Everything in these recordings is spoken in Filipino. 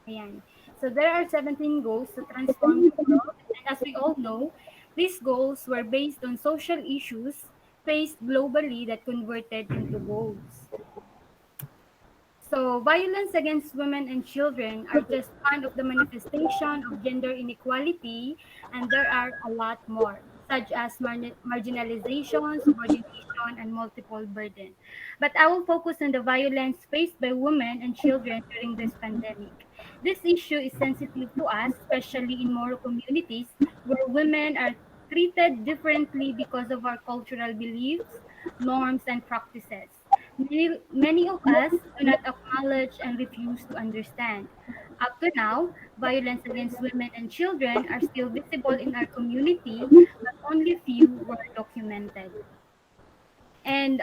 Ayan. So there are 17 goals to transform the world. And as we all know, these goals were based on social issues faced globally that converted into goals. So, violence against women and children are just one of the manifestation of gender inequality, and there are a lot more, such as marginalization, subordination, and multiple burden. But I will focus on the violence faced by women and children during this pandemic. This issue is sensitive to us, especially in Moro communities, where women are treated differently because of our cultural beliefs, norms, and practices. Many of us do not acknowledge and refuse to understand. Up to now, violence against women and children are still visible in our community, but only few were documented. And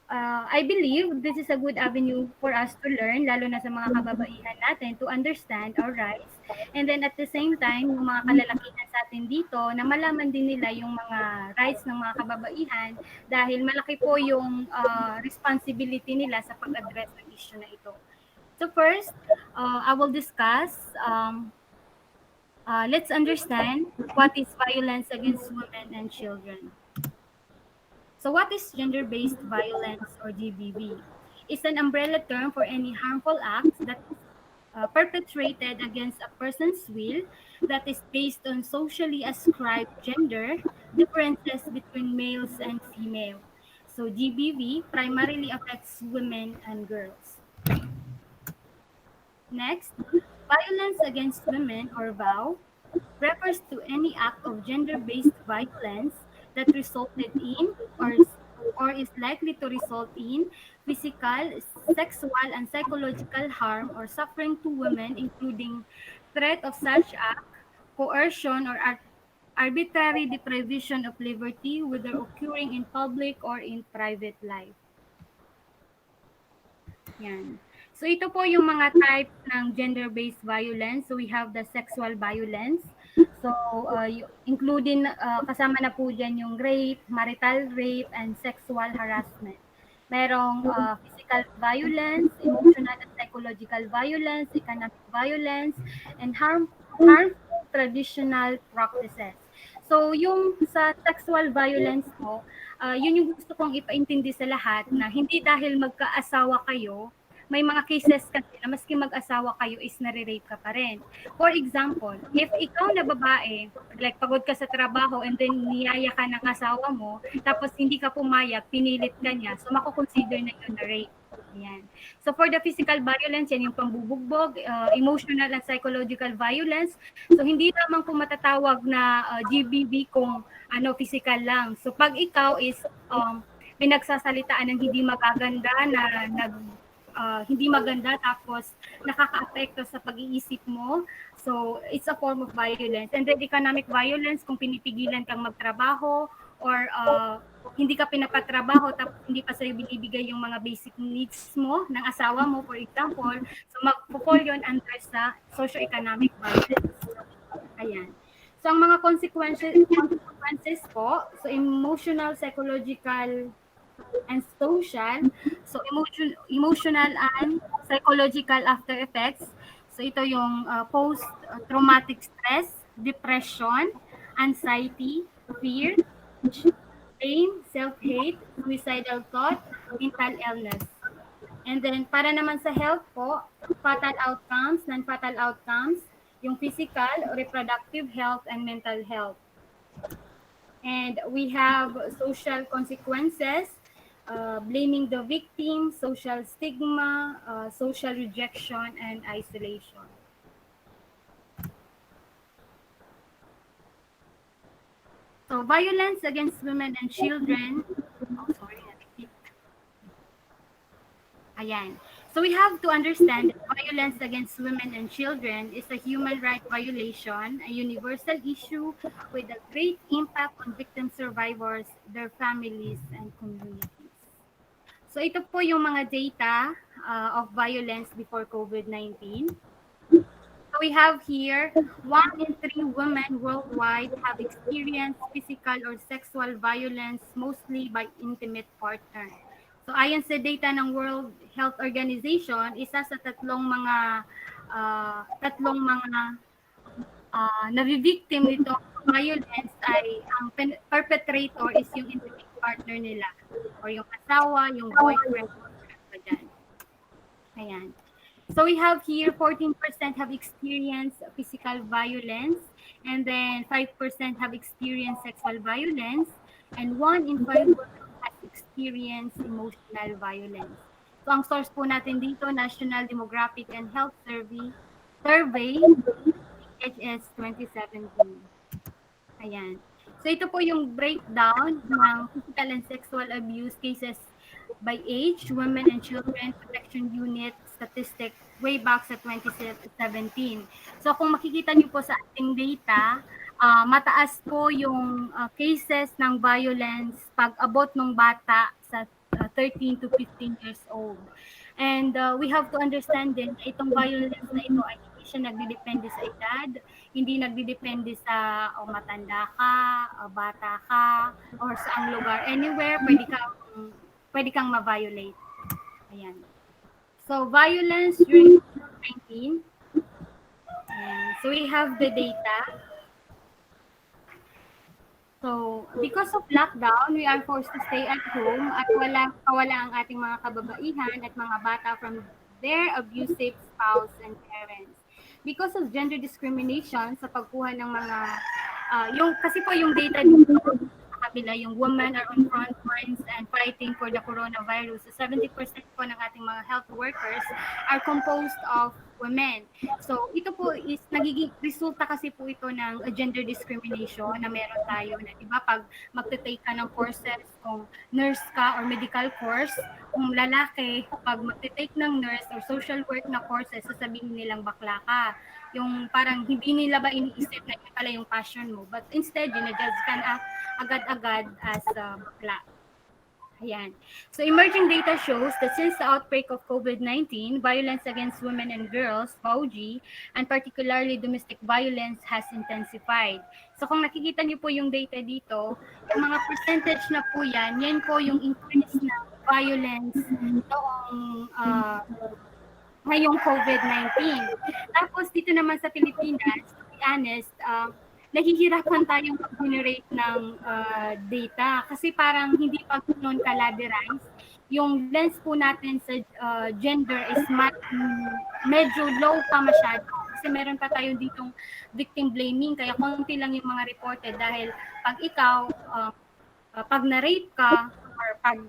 I believe this is a good avenue for us to learn, lalo na sa mga kababaihan natin, to understand our rights. And then at the same time, yung mga kalalakihan sa atin dito, na malaman din nila yung mga rights ng mga kababaihan dahil malaki po yung responsibility nila sa pag-address ng issue na ito. So first, I will discuss, let's understand what is violence against women and children. So what is gender-based violence or GBV? It's an umbrella term for any harmful acts that is perpetrated against a person's will that is based on socially ascribed gender differences between males and female. So GBV primarily affects women and girls. Next, violence against women or VOW refers to any act of gender-based violence that resulted in or is likely to result in physical, sexual, and psychological harm or suffering to women, including threat of such act, coercion, or arbitrary deprivation of liberty, whether occurring in public or in private life. Yan. So ito po yung mga type ng gender-based violence. So we have the sexual violence. So including kasama na po diyan yung rape, marital rape and sexual harassment. Merong physical violence, emotional and psychological violence, economic violence, and harmful traditional practices. So yung sa sexual violence po, yun yung gusto kong ipaintindi sa lahat na hindi dahil magkaasawa kayo, may mga cases kasi na maski mag-asawa kayo is nare-rape ka pa rin. For example, if ikaw na babae, like pagod ka sa trabaho and then niyaya ka ng asawa mo, tapos hindi ka pumayag, pinilit ka niya, so mako-consider na yun na rape. Yan. So for the physical violence, yan yung pambubugbog, emotional and psychological violence. So hindi lamang po matatawag na GBV kung physical lang. So pag ikaw is pinagsasalitaan ng hindi magaganda na hindi maganda tapos nakakaapekto sa pag-iisip mo. So, it's a form of violence. And then economic violence kung pinipigilan kang magtrabaho or hindi ka pinapatrabaho tapos hindi pa sa'yo binibigay yung mga basic needs mo ng asawa mo, for example. So, mag-fall yun under sa socio-economic violence. Ayan. So, ang mga consequences po, so emotional, psychological, and social. So emotional and psychological after effects. So ito yung post-traumatic stress, depression, anxiety, fear, shame, self-hate, suicidal thought, mental illness. And then para naman sa health po, fatal outcomes, non-fatal outcomes, yung physical, reproductive health, and mental health. And we have social consequences, blaming the victim, social stigma, social rejection, and isolation. So violence against women and children. Oh, sorry. Ayan. So we have to understand that violence against women and children is a human right violation, a universal issue with a great impact on victim survivors, their families, and communities. So ito po yung mga data of violence before COVID-19. So we have here, 1 in 3 women worldwide have experienced physical or sexual violence, mostly by intimate partner. So ayon sa data ng World Health Organization, isa sa tatlong mga tatlong mga nabi-victim nito violence ay ang perpetrator is yung intimate partner nila or yung asawa, yung boyfriend, pa dyan. Ayan. So we have here 14% have experienced physical violence, and then 5% have experienced sexual violence, and 1 in 5 women has experienced emotional violence. So ang source po natin dito, National Demographic and Health Survey HS 2017. Ayan. So ito po yung breakdown ng physical and sexual abuse cases by age, women and children protection unit statistic way back sa 2017. So kung makikita niyo po sa ating data, mataas po yung cases ng violence pag abot ng bata sa 13 to 15 years old. And we have to understand din na itong violence na ito ay hindi siya nagdidepende sa edad, hindi nagdidepende sa matanda ka, bata ka, or saang lugar. Anywhere, pwede kang ma-violate. Ayan. So, violence during COVID-19. So, we have the data. So, because of lockdown, we are forced to stay at home at kawala ang ating mga kababaihan at mga bata from their abusive spouse and parents. Because of gender discrimination sa pagkuha ng mga kasi po yung data dito sa kabila, yung women are on front lines and fighting for the coronavirus. So 70% po ng ating mga health workers are composed of women. So ito po is nagiging resulta kasi po ito ng gender discrimination na meron tayo na, di ba, pag magte-take ka ng courses, kung nurse ka or medical course, kung lalaki, pag magte-take ng nurse or social work na courses, sasabihin nilang bakla ka. Yung parang hindi nila ba iniisip na yun pala yung passion mo, but instead, ginajudge ka na agad-agad as bakla. Ayan. So emerging data shows that since the outbreak of COVID-19, violence against women and girls, VAUG, and particularly domestic violence has intensified. So kung nakikita niyo po yung data dito, yung mga percentage na po yan po yung increase ng violence noong ngayong COVID-19. Tapos dito naman sa Pilipinas, to be honest, nahihirapan tayong mag-generate ng data kasi parang hindi pa noon ka-laderize. Yung lens po natin sa gender is medyo low pa masyado kasi meron pa tayo ditong victim blaming kaya konti lang yung mga reported dahil pag ikaw, pag na-rape ka or pag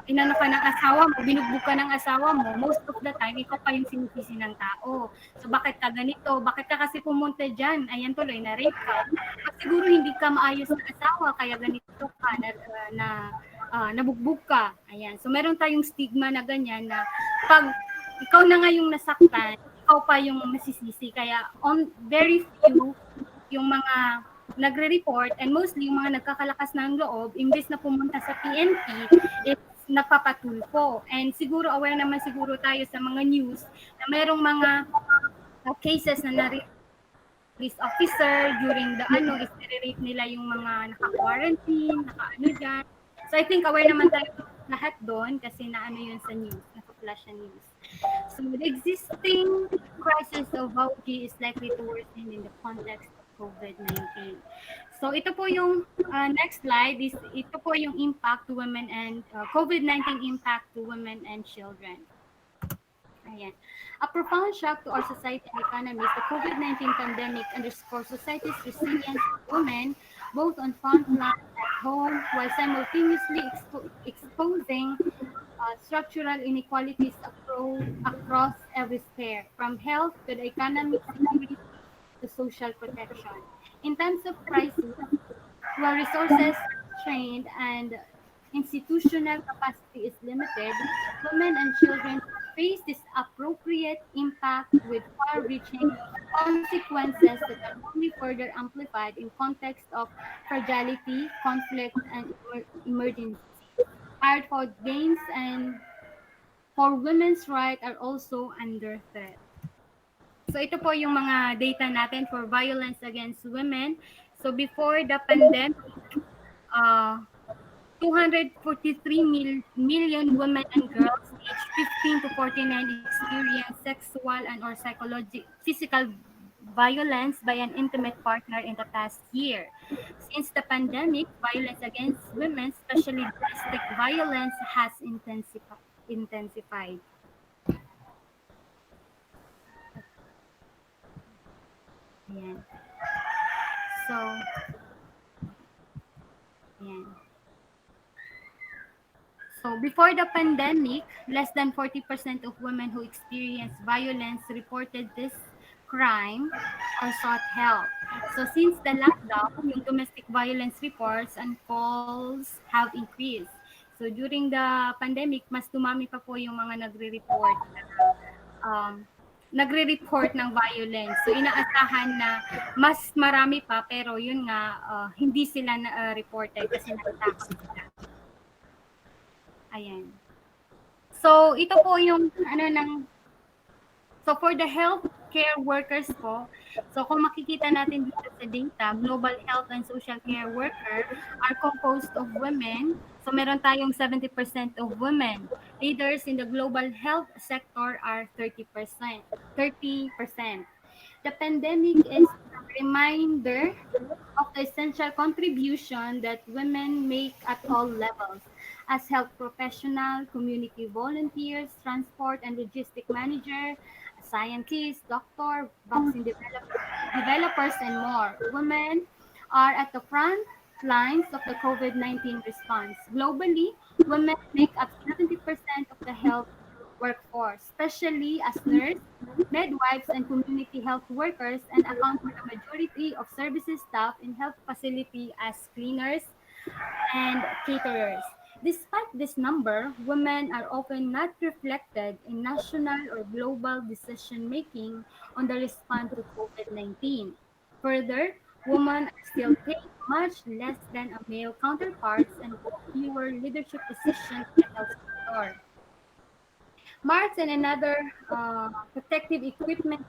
inano ka ng asawa mo, binugbog ka ng asawa mo, most of the time, ikaw pa yung sinisisi ng tao. So, bakit ka ganito? Bakit ka kasi pumunta dyan? Ayan tuloy, na-rape ka. At siguro hindi ka maayos na asawa, kaya ganito ka, nabugbog ka. Ayan. So, meron tayong stigma na ganyan na pag ikaw na nga yung nasaktan, ikaw pa yung masisisi. Kaya, very few yung mga nagre-report and mostly yung mga nagkakalakas ng loob, imbes na pumunta sa PNP, is napapatulpo. And siguro aware naman siguro tayo sa mga news na mayroong mga cases na police officer during the is nire-rape nila yung mga naka-quarantine, naka-ano dyan. So I think aware naman tayo lahat doon kasi naano yun sa news, naka-flash sa news. So the existing crisis of VAUG is likely to worsen in the context COVID-19. So ito po yung next slide is ito po yung impact to women and COVID-19 impact to women and children. Ayan. A profound shock to our society and economy, the COVID-19 pandemic underscores society's resilience to women both on front lines at home while simultaneously exposing structural inequalities across every sphere, from health to the economic security to social protection. In times of crisis, where resources are strained and institutional capacity is limited, women and children face disappropriate impact with far-reaching consequences that are only further amplified in context of fragility, conflict, and emergency. Hard fought gains and for women's rights are also under threat. So ito po yung mga data natin for violence against women. So before the pandemic, 243 million women and girls aged 15 to 49 experience sexual and or physical violence by an intimate partner in the past year. Since the pandemic, violence against women, especially domestic violence, has intensified. Ayan. So, ayan. So, before the pandemic, less than 40% of women who experienced violence reported this crime or sought help. So, since the lockdown, yung domestic violence reports and calls have increased. So, during the pandemic, mas dumami pa po yung mga um, nagre-report ng violence. So, inaasahan na mas marami pa, pero yun nga, hindi sila reported kasi natatakot sila. Ayan. So, ito po yung so for the healthcare workers po, so kung makikita natin dito sa data, global health and social care worker are composed of women. So meron tayong 70% of women. Leaders in the global health sector are 30%. 30%. The pandemic is a reminder of the essential contribution that women make at all levels as health professional, community volunteers, transport and logistic manager, scientists, doctor, developers, and more. Women are at the front lines of the COVID-19 response. Globally, women make up 70% of the health workforce, especially as nurses, midwives, and community health workers, and account for the majority of services staff in health facility as cleaners and caterers. Despite this number, women are often not reflected in national or global decision making on the response to COVID-19. Further, women are still paid much less than a male counterparts and hold fewer leadership positions in the health sector. Marks and another protective equipment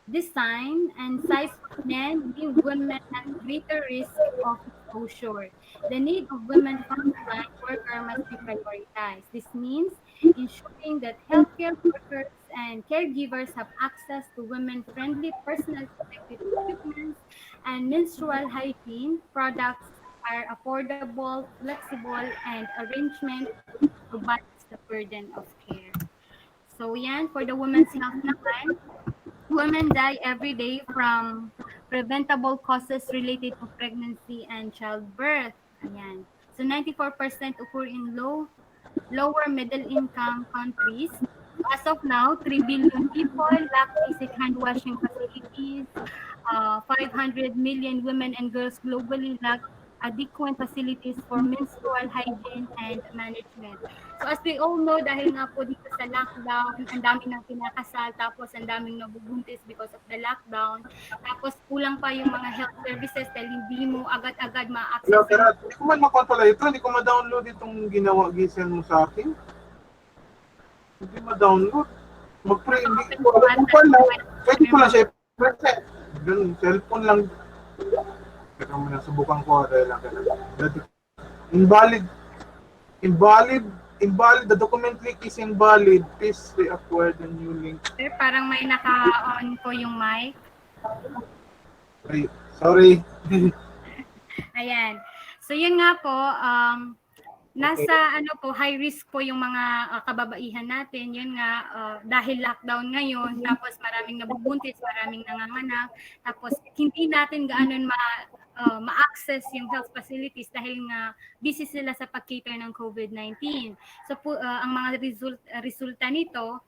design and size for men leave women at greater risk of exposure. The need of women frontline worker must be prioritized. This means ensuring that healthcare workers and caregivers have access to women-friendly personal protective equipment and menstrual hygiene products are affordable, flexible, and arrangement to balance the burden of care. So yan, for the women's health naman, women die every day from preventable causes related to pregnancy and childbirth. Ayan. So 94% occur in lower middle income countries. So as of now, 3 billion people lack basic hand washing facilities. 500 million women and girls globally lack adequate facilities for menstrual hygiene and management. So as we all know, dahil nga po dito sa lockdown, ang dami ng kinakasal, tapos ang daming nabubuntis because of the lockdown. Tapos kulang pa yung mga health services dahil hindi mo agad-agad ma-access. Hello, pero hindi ko man makontrol ito. Hindi ko ma-download itong ginawa, gisend mo sa akin. Hindi ma-download. Mag-pray, hindi ko alam kung pala. Pwede ko lang siya i-present. Ganun, cellphone lang. Teka muna, subukan ko. Dahil lang ganun. Invalid. The document link is invalid. Please re-acquire the new link. Sir, parang may naka-on po yung mic. Ay, sorry. Ayan. So yun nga po, nasa high risk po yung mga kababaihan natin. Yun nga, dahil lockdown ngayon, tapos maraming nabubuntis, maraming nanganganak, tapos hindi natin gaanon ma-access yung health facilities dahil nga busy sila sa pag-cater ng COVID-19. So ang mga resulta nito,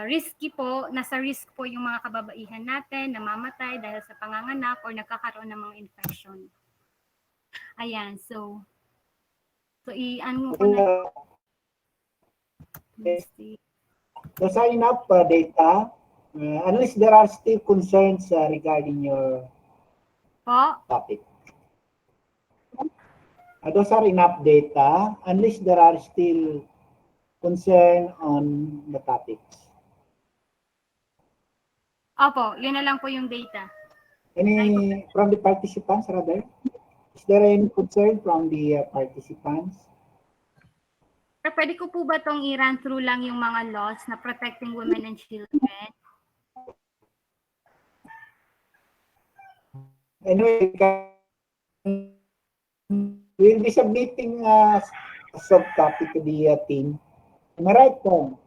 risky po, nasa risk po yung mga kababaihan natin, namamatay dahil sa panganganak or nagkakaroon ng mga infection. Ayan, so i-ano ko na. So sign up data, unless there are still concerns regarding your topic. Those are enough data, unless there are still concern on the topics. Opo, yun na lang po yung data. Any from the participants rather? Is there any concern from the participants? Pero pwede ko po ba itong i-run through lang yung mga laws na protecting women and children? Anyway, we'll be submitting a sub-copy to the team. Am I right, Tom?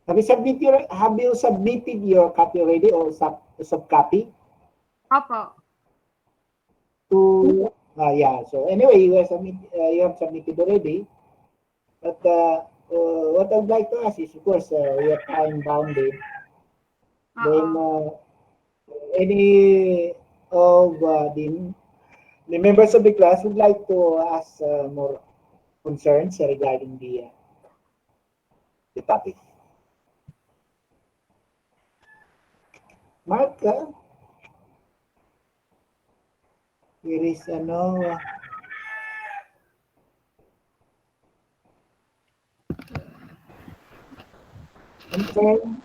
Have you submitted your copy already or sub-copy? Opo. Yeah. So anyway, you have submitted already. But what I'd like to ask is, of course, we are time bounded. Then any of the members of the class would like to ask more concerns regarding the topic. Mark, here is concern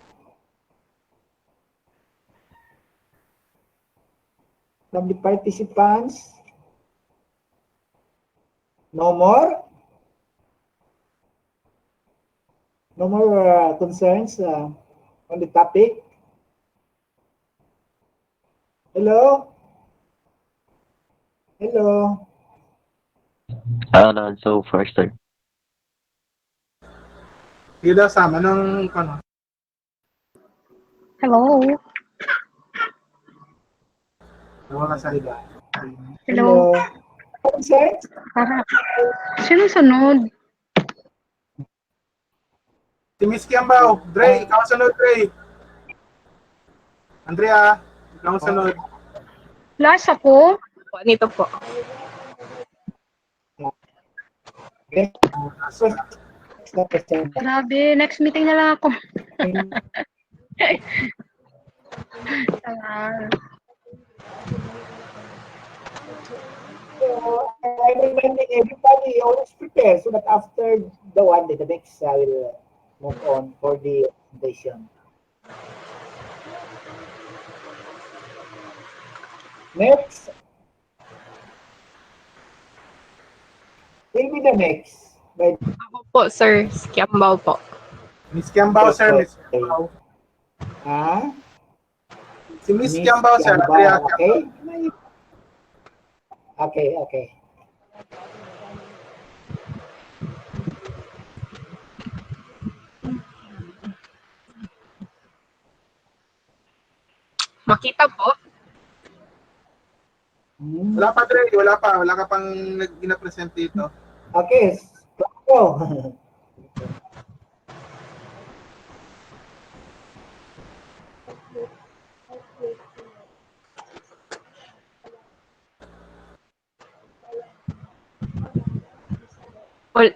from the participants. No more? No more concerns on the topic? Hello? Hello? None so far, sir. Sige daw, Sam. Anong, Hello. Wala sa iba. Hello. Concerns? Sino sunod? Si Miss Kiambao. Dre, ikaw ang sunod, Dre. Andrea, ikaw ang sunod. Last ako? Nito po. Grabe, next meeting na lang ako. So, I'm reminding everybody, always prepare so that after the one day, the next I will move on for the presentation. Next. Will be the next. By Ako po, sir. Kiambao po. Miss Kiambao, sir. Miss Kiambao. Ah? Si Miss Kiambao, sir. Andrea Kiambao. Okay? Okay, okay. Makita po? Wala pa, Dre. Wala pa. Wala ka pang gina-present dito. Okay. Go.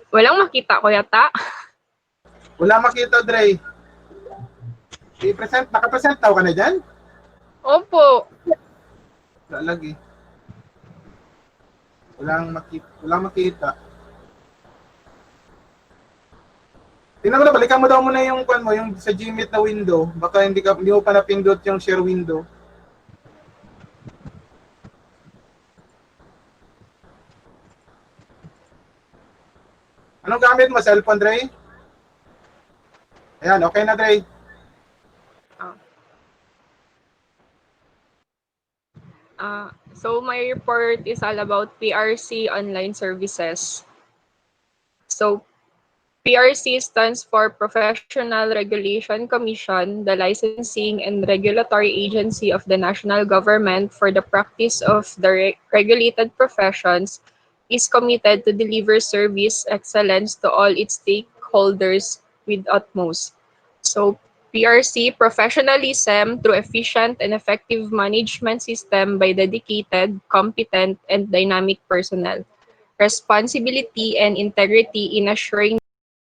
Walang makita ko yata. Wala makita, Dre. I-present. Naka-present tao ka na dyan? Opo. Wala lagi. Walang makita. Tingnan mo na, balikan mo daw muna yung yung sa Gmeet na window. Baka hindi mo pa napindot yung share window. Anong gamit mo? Cellphone, Dre? Ayan, okay na, Dre. So my report is all about PRC online services. So PRC stands for Professional Regulation Commission, the licensing and regulatory agency of the national government for the practice of the regulated professions, is committed to deliver service excellence to all its stakeholders with utmost. So PRC professionalism through efficient and effective management system by dedicated, competent, and dynamic personnel. Responsibility and integrity in assuring